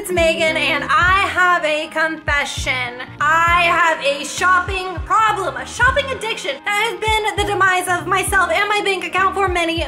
it's Megan, and I have a confession. I have a shopping problem, a shopping addiction that has been the demise of myself and my bank account for many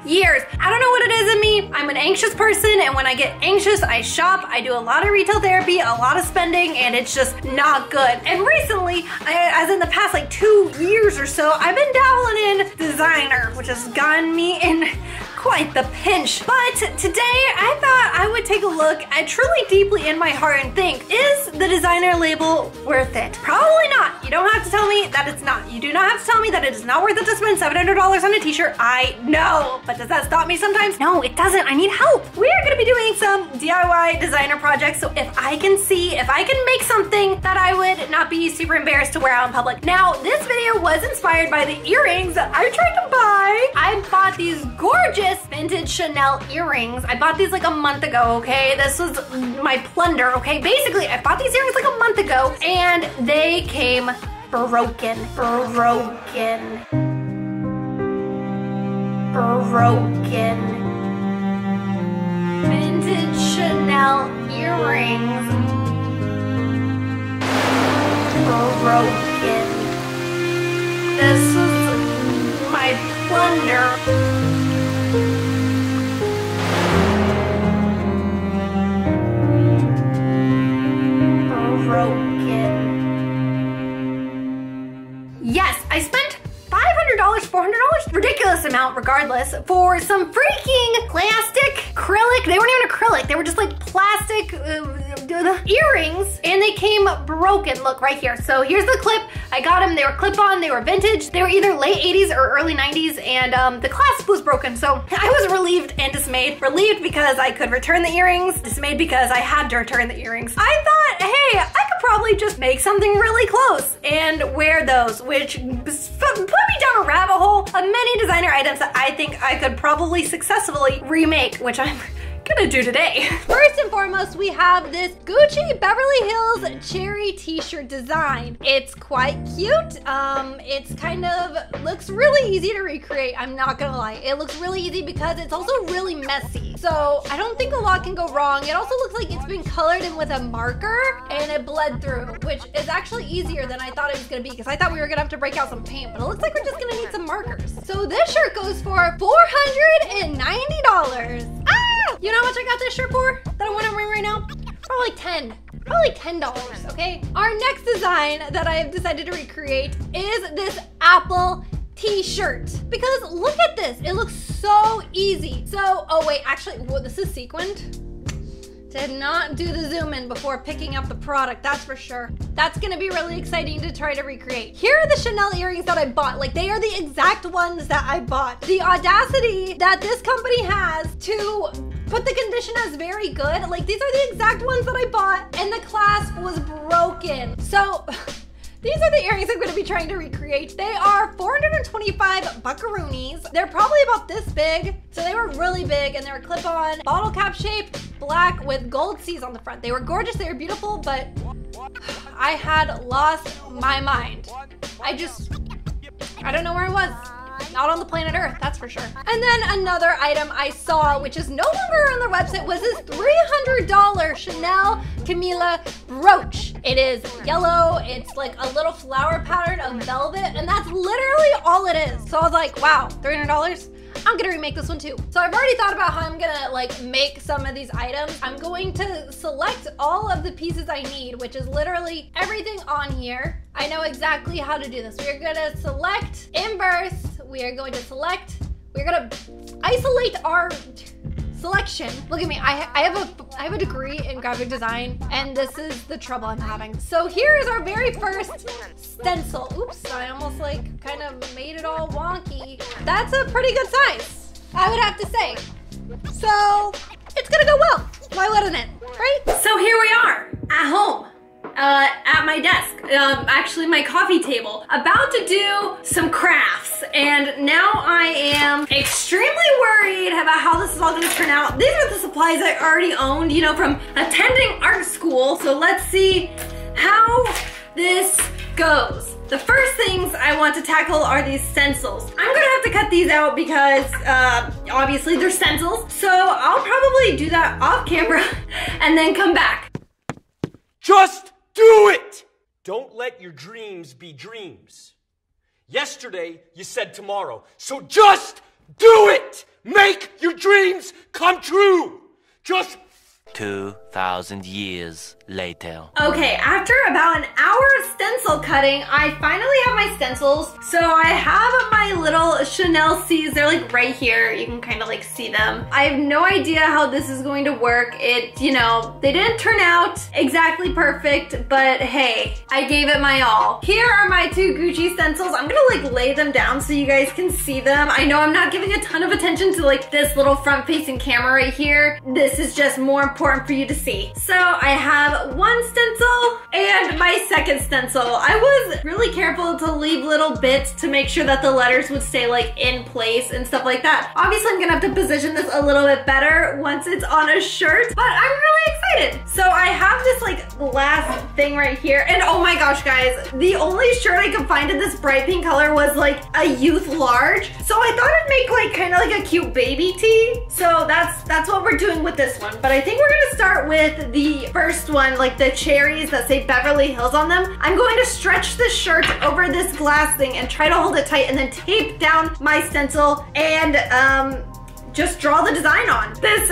years. I don't know what it is in me. I'm an anxious person, and when I get anxious, I shop. I do a lot of retail therapy, a lot of spending, and it's just not good. And recently, as in the past like 2 years or so, I've been dabbling in designer, which has gotten me in quite the pinch. But today I thought I would take a look at truly deeply in my heart and think, is the designer label worth it? Probably not. You don't have to tell me that it's not. You do not have to tell me that it is not worth it to spend $700 on a t-shirt. I know, but does that stop me sometimes? No, it doesn't. I need help. We are gonna be doing some DIY designer projects, so if I can make something that I would not be super embarrassed to wear out in public. Now, this video was inspired by the earrings that I tried to buy. I bought these gorgeous vintage Chanel earrings. I bought these like a month ago, okay? This was my plunder, okay? Basically, I bought these earrings like a month ago, and they came broken. Vintage Chanel earrings. Broken. This is my plunder. Yes, I spent $500, $400, ridiculous amount regardless, for some freaking plastic acrylic. They weren't even acrylic, they were just like plastic earrings, and they came broken. Look right here. So here's the clip. I got them, they were clip-on, they were vintage. They were either late 80s or early 90s, and the clasp was broken. So I was relieved and dismayed. Relieved because I could return the earrings, dismayed because I had to return the earrings. I thought, hey, I could probably just make something really close and wear those, which put me down a rabbit hole of many designer items that I think I could probably successfully remake, which I'm gonna do today. First and foremost, we have this Gucci Beverly Hills cherry t-shirt design. It's quite cute. It's kind of looks really easy to recreate. I'm not gonna lie. It looks really easy because it's also really messy. So I don't think a lot can go wrong. It also looks like it's been colored in with a marker and it bled through, which is actually easier than I thought it was gonna be, because I thought we were gonna have to break out some paint, but it looks like we're just gonna need some markers. So this shirt goes for $490. You know how much I got this shirt for that I want to wear right now? Probably $10, okay? Our next design that I have decided to recreate is this Apple t-shirt. Because look at this, it looks so easy. So, oh wait, actually, whoa, this is sequined. Did not do the zoom in before picking up the product, that's for sure. That's gonna be really exciting to try to recreate. Here are the Chanel earrings that I bought. Like, they are the exact ones that I bought. The audacity that this company has to put the condition as very good. Like, these are the exact ones that I bought, and the clasp was broken. So, these are the earrings I'm gonna be trying to recreate. They are 425 buckaroonies. They're probably about this big. So they were really big, and they were clip-on, bottle cap shape, black with gold C's on the front. They were gorgeous, they were beautiful, but I had lost my mind. I don't know where I was. Not on the planet Earth, that's for sure. And then another item I saw, which is no longer on their website, was this $300 Chanel Camilla brooch. It is yellow, it's like a little flower pattern of velvet, and that's literally all it is. So I was like, wow, $300? I'm gonna remake this one too. So I've already thought about how I'm gonna like make some of these items. I'm going to select all of the pieces I need, which is literally everything on here. I know exactly how to do this. We're gonna select inverse. We are going to select, we're gonna isolate our selection. Look at me, I have a degree in graphic design, and this is the trouble I'm having. So here is our very first stencil. Oops, I almost like kind of made it all wonky. That's a pretty good size, I would have to say. So it's gonna go well. Why wouldn't it, right? So here we are at home. At my desk, actually my coffee table, about to do some crafts, and now I am extremely worried about how this is all going to turn out. These are the supplies I already owned, you know, from attending art school, so let's see how this goes. The first things I want to tackle are these stencils. I'm gonna have to cut these out because obviously they're stencils. So I'll probably probably do that off camera and then come back. Just do it! Don't let your dreams be dreams. Yesterday, you said tomorrow, so just do it! Make your dreams come true! Just 2,000 years later. Okay, after about an hour of stencil cutting, I finally have my stencils. So I have my little Chanel C's. They're like right here. You can kind of like see them. I have no idea how this is going to work. You know, they didn't turn out exactly perfect, but hey, I gave it my all. Here are my two Gucci stencils. I'm gonna like lay them down so you guys can see them. I know I'm not giving a ton of attention to like this little front-facing camera right here. This is just more important for you to see. So I have one stencil and my second stencil. I was really careful to leave little bits to make sure that the letters would stay like in place and stuff like that. Obviously I'm gonna have to position this a little bit better once it's on a shirt, but I'm really excited. So I have this like last thing right here, and oh my gosh guys, the only shirt I could find in this bright pink color was like a youth large. So I thought it'd make like kind of like a cute baby tee. So that's what we're doing with this one. But I think we're gonna start with the first one, like the cherries that say Beverly Hills on them. I'm going to stretch the shirt over this glass thing and try to hold it tight and then tape down my stencil and just draw the design on. This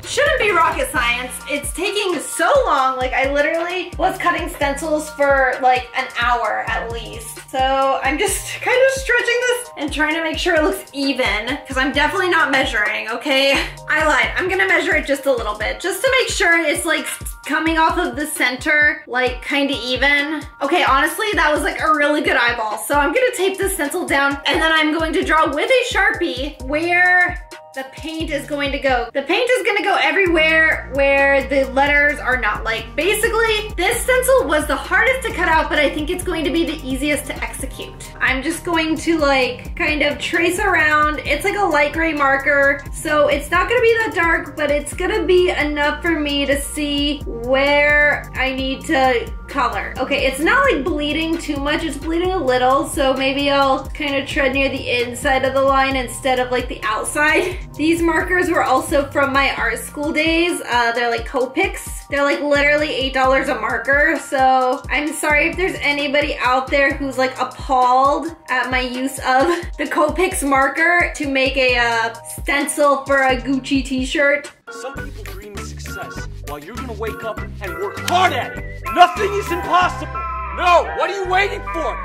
shouldn't be rocket science. It's taking so long. Like I literally was cutting stencils for like an hour at least. So I'm just kind of stretching this and trying to make sure it looks even because I'm definitely not measuring, okay? I lied. I'm gonna measure it just a little bit just to make sure it's like coming off of the center, like kind of even. Okay, honestly, that was like a really good eyeball. So I'm gonna tape this stencil down and then I'm going to draw with a Sharpie where the paint is going to go. The paint is gonna go everywhere where the letters are not. Like basically, this stencil was the hardest to cut out, but I think it's going to be the easiest to execute. I'm just going to like kind of trace around. It's like a light gray marker, so it's not gonna be that dark, but it's gonna be enough for me to see where I need to color. Okay, it's not like bleeding too much, it's bleeding a little, so maybe I'll kind of tread near the inside of the line instead of like the outside. These markers were also from my art school days. They're like Copics. They're like literally $8 a marker, so I'm sorry if there's anybody out there who's like appalled at my use of the Copics marker to make a stencil for a Gucci t-shirt. some people dream of success while you're gonna wake up and work hard at it. Nothing is impossible. No, what are you waiting for?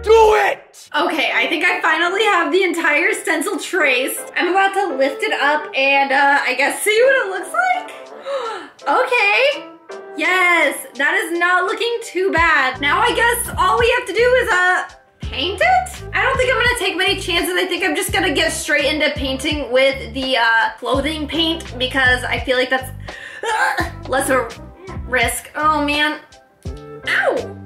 Do it! Okay, I think I finally have the entire stencil traced. I'm about to lift it up and I guess see what it looks like. Okay. Yes, that is not looking too bad. Now I guess all we have to do is paint it? I don't think I'm gonna take many chances. I think I'm just gonna get straight into painting with the clothing paint because I feel like that's less a risk. Oh man. Ow!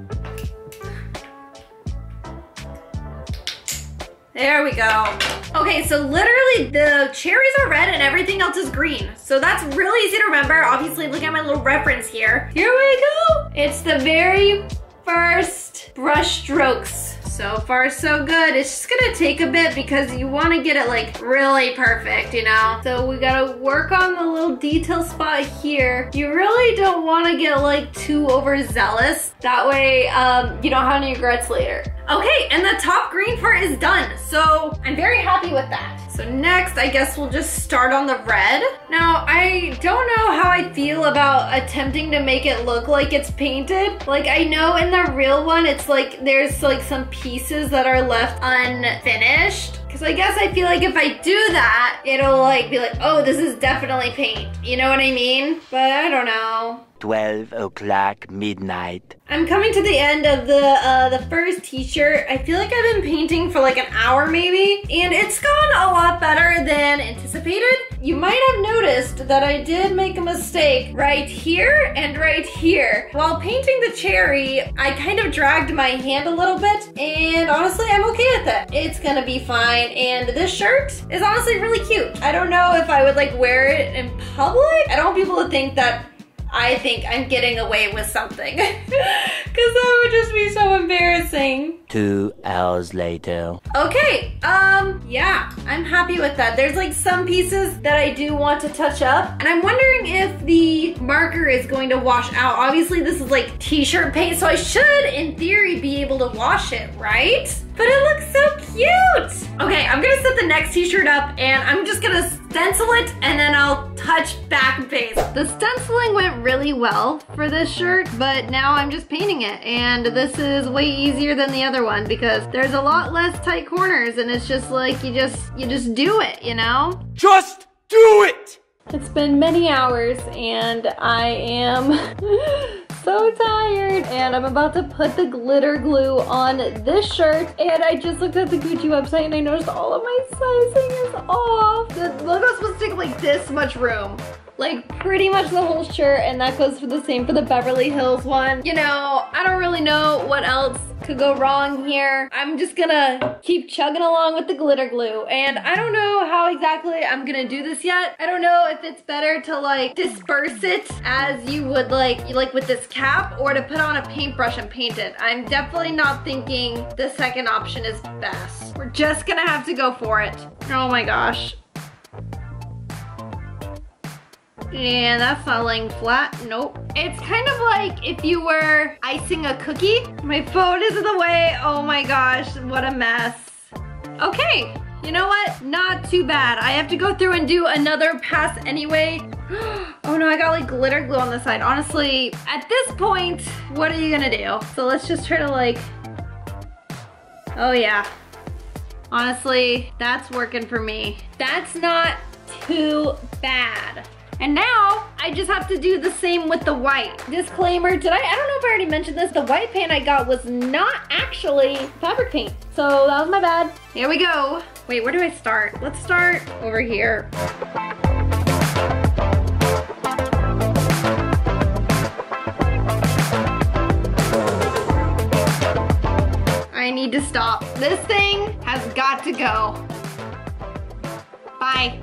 There we go. Okay, so literally the cherries are red and everything else is green. So that's really easy to remember. Obviously, look at my little reference here. Here we go. It's the very first brush strokes. So far, so good. It's just gonna take a bit because you wanna get it like really perfect, you know? So we gotta work on the little detail spot here. You really don't wanna get like too overzealous. That way, you don't have any regrets later. Okay, and the top green part is done. So I'm very happy with that. So next, I guess we'll just start on the red. Now, I don't know how I feel about attempting to make it look like it's painted. Like, I know in the real one, it's like, there's like some pieces that are left unfinished. Because I guess I feel like if I do that, it'll like be like, oh, this is definitely paint. You know what I mean? But I don't know. 12 o'clock midnight. I'm coming to the end of the first t-shirt. I feel like I've been painting for like an hour maybe, and it's gone a lot better than anticipated. You might have noticed that I did make a mistake right here and right here. While painting the cherry, I kind of dragged my hand a little bit, and honestly, I'm okay with it. It's gonna be fine, and this shirt is honestly really cute. I don't know if I would like wear it in public. I don't want people to think that I think I'm getting away with something. Cause that would just be so embarrassing. 2 hours later. Okay, yeah, I'm happy with that. There's like some pieces that I do want to touch up, and I'm wondering if the marker is going to wash out. Obviously this is like t-shirt paint, so I should, in theory, be able to wash it, right? But it looks so cute. Okay, I'm gonna set the next t-shirt up and I'm just gonna stencil it and then I'll touch back and base. The stenciling went really well for this shirt, but now I'm just painting it. And this is way easier than the other one because there's a lot less tight corners and it's just like, you just do it, you know? Just do it! It's been many hours and I am so tired, and I'm about to put the glitter glue on this shirt, and I just looked at the Gucci website and I noticed all of my sizing is off. The logo's supposed to take like this much room. Like pretty much the whole shirt, and that goes for the same for the Beverly Hills one. You know, I don't really know what else could go wrong here. I'm just gonna keep chugging along with the glitter glue, and I don't know how exactly I'm gonna do this yet. I don't know if it's better to like disperse it as you would like with this cap, or to put on a paintbrush and paint it. I'm definitely not thinking the second option is best. We're just gonna have to go for it. Oh my gosh. And that's not laying flat, nope. It's kind of like if you were icing a cookie. My phone is in the way, oh my gosh, what a mess. Okay, you know what? Not too bad. I have to go through and do another pass anyway. Oh no, I got like glitter glue on the side. Honestly, at this point, what are you gonna do? So let's just try to like, oh yeah. Honestly, that's working for me. That's not too bad. And now, I just have to do the same with the white. Disclaimer, I don't know if I already mentioned this, the white paint I got was not actually fabric paint. So that was my bad. Here we go. Wait, where do I start? Let's start over here. I need to stop. This thing has got to go. Bye.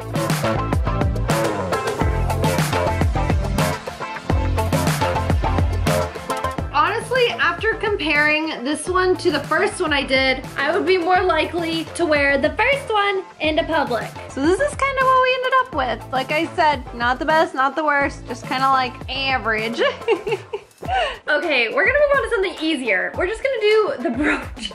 Honestly, after comparing this one to the first one I did, I would be more likely to wear the first one into public. So this is kind of what we ended up with. Like I said, not the best, not the worst, just kind of like average. Okay, we're gonna move on to something easier. We're just gonna do the brooch.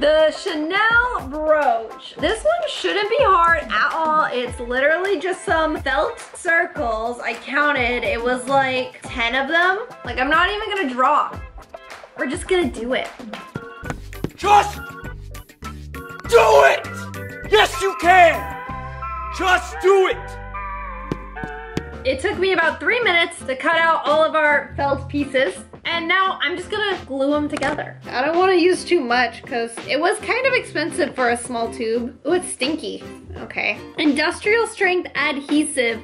The Chanel brooch. This one shouldn't be hard at all. It's literally just some felt circles. I counted, it was like 10 of them. Like, I'm not even gonna draw. We're just gonna do it. Just do it! Yes, you can! Just do it! It took me about 3 minutes to cut out all of our felt pieces, and now I'm just gonna glue them together. I don't wanna use too much because it was kind of expensive for a small tube. Oh, it's stinky. Okay. Industrial strength adhesive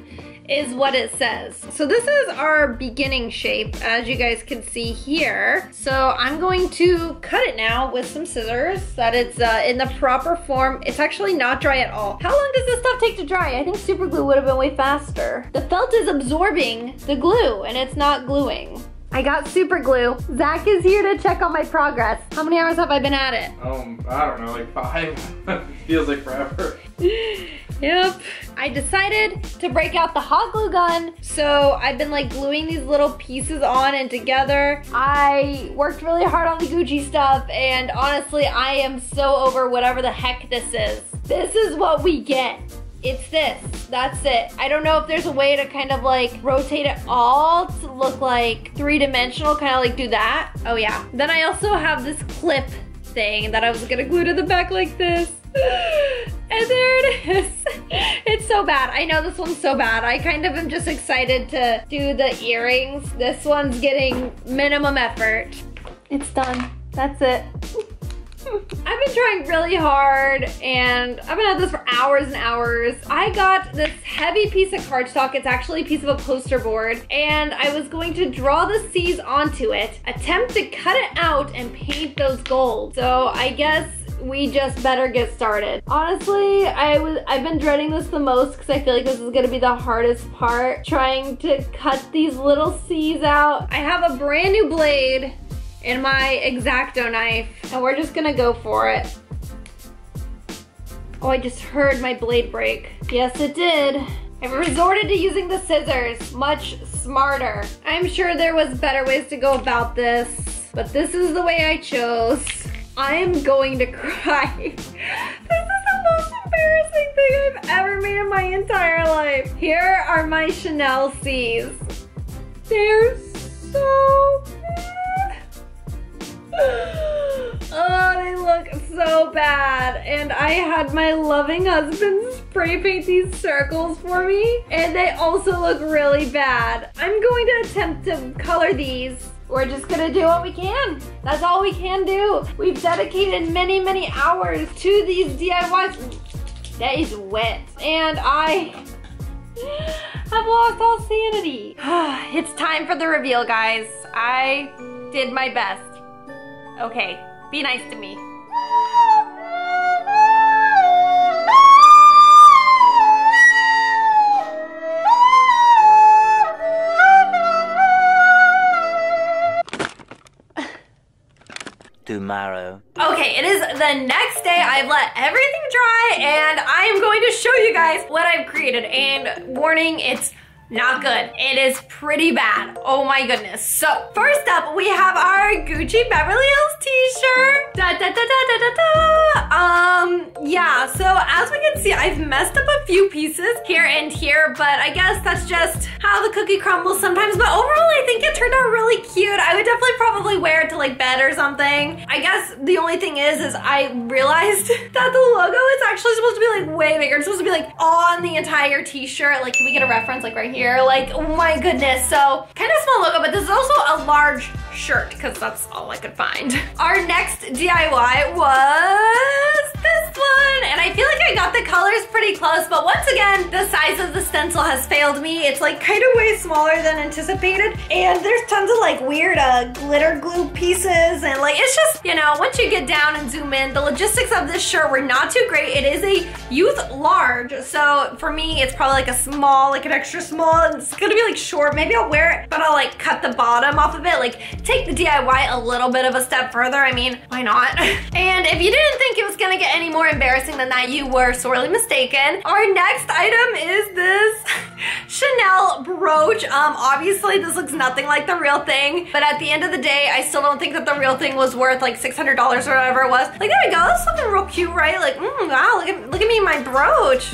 is what it says. So this is our beginning shape, as you guys can see here. So I'm going to cut it now with some scissors so that it's in the proper form. It's actually not dry at all. How long does this stuff take to dry? I think super glue would have been way faster. The felt is absorbing the glue and it's not gluing. I got super glue. Zach is here to check on my progress. How many hours have I been at it? I don't know, like 5. Feels like forever. Yep. I decided to break out the hot glue gun, so I've been like gluing these little pieces on and together. I worked really hard on the Gucci stuff, and honestly, I am so over whatever the heck this is. This is what we get. It's this, that's it. I don't know if there's a way to kind of like rotate it all to look like 3-dimensional, kind of like do that. Oh yeah. Then I also have this clip thing that I was gonna glue to the back like this. And there it is. It's so bad. I know this one's so bad. I kind of am just excited to do the earrings. This one's getting minimum effort. It's done. That's it. I've been trying really hard and I've been at this for hours and hours. I got this heavy piece of cardstock. It's actually a piece of a poster board, and I was going to draw the C's onto it, attempt to cut it out and paint those gold. So I guess we just better get started. Honestly, I've been dreading this the most because I feel like this is gonna be the hardest part, trying to cut these little C's out. I have a brand new blade in my X-Acto knife, and we're just gonna go for it. Oh, I just heard my blade break. Yes, it did. I've resorted to using the scissors, much smarter. I'm sure there was better ways to go about this, but this is the way I chose. I am going to cry. This is the most embarrassing thing I've ever made in my entire life. Here are my Chanel C's. They're so bad. Oh, they look so bad. And I had my loving husband spray paint these circles for me, and they also look really bad. I'm going to attempt to color these. We're just gonna do what we can. That's all we can do. We've dedicated many, many hours to these DIYs. That is wet. And I have lost all sanity. It's time for the reveal, guys. I did my best. Okay, be nice to me. Tomorrow. Okay, it is the next day. I've let everything dry and I am going to show you guys what I've created. And warning, it's not good. It is pretty bad. Oh my goodness. So first up, we have our Gucci Beverly Hills t-shirt. Yeah, so as we can see, I've messed up a few pieces here and here, but I guess that's just how the cookie crumbles sometimes. But overall, I think it turned out really cute. I would definitely probably wear it to like bed or something. I guess the only thing is I realized that the logo is actually supposed to be like way bigger. It's supposed to be like on the entire t-shirt. Like, can we get a reference like right here? Like, oh my goodness. So kind of small logo, but this is also a large shirt because that's all I could find. Our next DIY was this one, and I feel like I got the colors pretty close, but once again, the size of the stencil has failed me. It's like kind of way smaller than anticipated, and there's tons of like weird glitter glue pieces, and like it's just, you know, once you get down and zoom in, the logistics of this shirt were not too great. It is a youth large, so for me, it's probably like a small, like an extra small, and it's gonna be like short. Maybe I'll wear it, but I'll like cut the bottom off of it, like take the DIY a little bit of a step further. I mean, why not? And if you didn't think it was gonna get any more embarrassing than that, you were sorely mistaken. Our next item is this Chanel brooch. Obviously this looks nothing like the real thing, but at the end of the day, I still don't think that the real thing was worth like $600 or whatever it was. Like, there we go, that's something real cute, right? Like, wow, look at me and my brooch.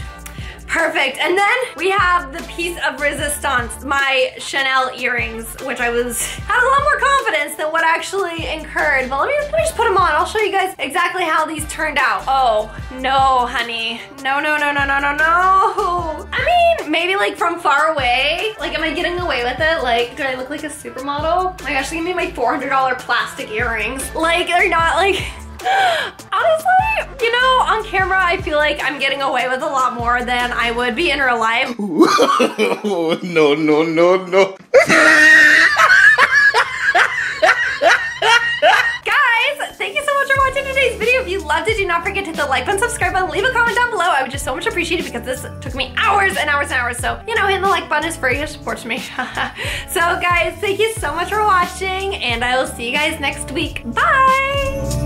Perfect. And then we have the piece of resistance, my Chanel earrings, which had a lot more confidence than what I actually incurred. But let me just put them on. I'll show you guys exactly how these turned out. Oh, no, honey. No, no, no, no, no, no, no. I mean, maybe like from far away. Like, am I getting away with it? Like, do I look like a supermodel? Oh my gosh, they gave me my $400 plastic earrings. Like, they're not like... Honestly, you know, on camera, I feel like I'm getting away with a lot more than I would be in real life. No, no, no, no. Guys, thank you so much for watching today's video. If you loved it, do not forget to hit the like button, subscribe button, leave a comment down below. I would just so much appreciate it because this took me hours and hours and hours. So, you know, hitting the like button is free. It supports me. So, guys, thank you so much for watching, and I will see you guys next week. Bye!